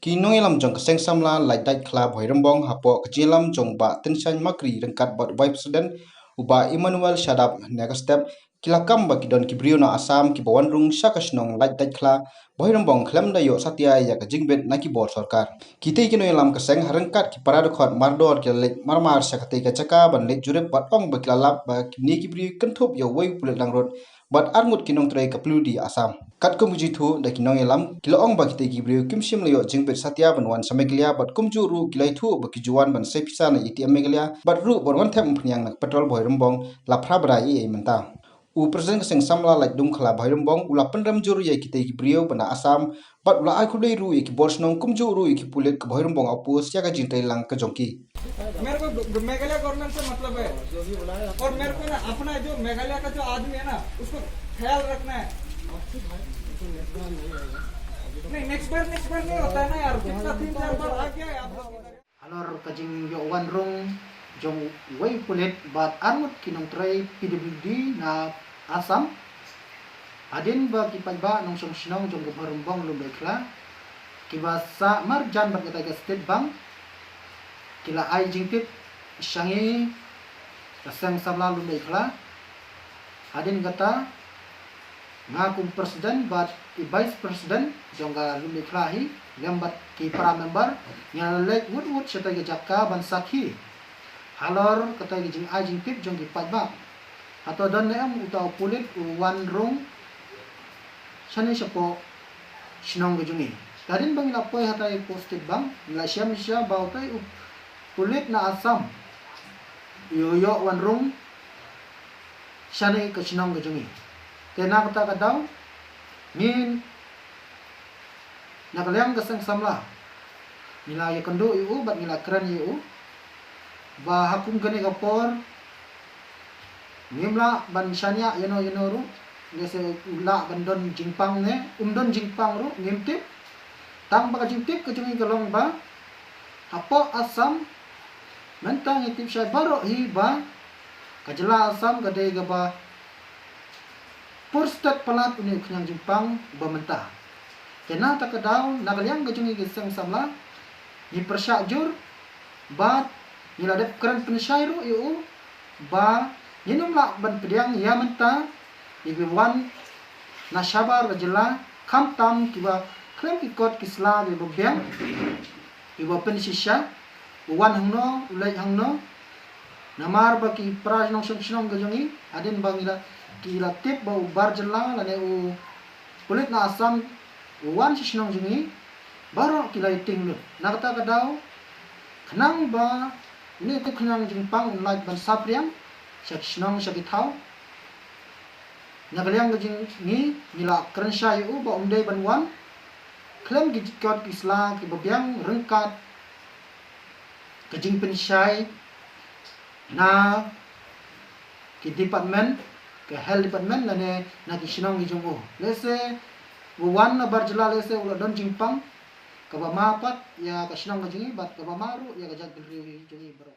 Kinong ilam jong keseng samla lai dait kla boirembong hapo kejilam jong ba tensan makri rengkat bot wife president uba Emmanuel Shadap nega step kilakam ba kidon kibrio na Asam ki bawan rung syakasnong lai dait kla boirembong klem da yo satya ya ka jingbet na ki bor sarkar. Kitei kino ilam keseng harengkat ki paradokot mardor ki lek marmar sakate ka caka ban lek jurep bat ong ba kilalap ba kini kibrio kentup yo wai pulet langrot bat armut kinong tray kaplu di Asam. Kat kumuji thu da kinong elam kila ong ba kitei kibrio kimsim leo jingbet satya banwan sameglia bat kumju ru kilai thu ba kijuan ban sepisa na ATM meglia bat ru bonwan them phnyang nak petrol boirembong la phrabra i menta. U presiden keseng samla lai dung khala boirembong ula penram juru ye kitei kibrio bana Asam bat ula ai khudei ru ye ki borsnong kumju ru ye ki pulet ka boirembong apus ya ka jintai lang ka jongki. मेरे को मेघालय गवर्नमेंट से मतलब है और मेरे को ना अपना जो मेघालय का जो आदमी है ना उसको ख्याल रखना है। नहीं नेक्स्ट बार नहीं होता है ना यार, कितना 3-4 बार आ गया है आप लोग। Alor kajing yo wan rong jong wai pulet bat armut kinong tray PWD na Asam adin ba kipan ba nong song sinong jong gebarumbong lumbai kla kibasa marjan bat kata state bank kila ai jingtip syangi kasang samla lumbai kla adin kata ngakum presiden bat ki vice president jongga lumbai kla hi lembat ki para member nyalek wood setai jaka ban sakhi halor kata jing ai jingtip jong ki patba atau don neam utau pulit wan rong sani sepo sinong gejungi kadin bang lapoi hatai posted bang la syam sya bautai pulit na Asam yoyo wan rong sani ke sinong gejungi kena kata kadau min nakaliang keseng samla nila ya kendo iu bat nila keren iu ba hakum gani kapor nimla ban syania yeno ru ngese ula bandon jingpang ne umdon jingpang ru ngimtip tang ba jingtip kejungi galong ba apo Asam mentang itip syai baro hi ba kajela Asam gade gaba purstat palat uni kenyang jingpang ba mentah kena tak kedau nakaliang kejungi keseng samla ni persyajur bat niladep keren pensyairu iu ba ninum la ban pediang ya menta iwan nashabar bajela kamtam kiba klem ikot kisla be bobiang iwa pensisha wan hangno ulai hangno namar baki praj nong song kejungi adin bangila kila tip ba ubar jela lane u kulit na Asam wan sinong jungi baro kilai tinglu nakata kadau kenang ba ni ke kenang jingpang unlai ban sapriang syak sinong syakithau nakaliang gejing ni nila kerensha yu ba umdei ban wan klem gijikot kisla ki babiang rengkat gejing pensyai na ki department ke health department lane na ki sinong gijungu lese wan na barjela lese ulah don jingpang kaba mapat ya ka sinong gejing bat kaba maru ya ka jag jungi baro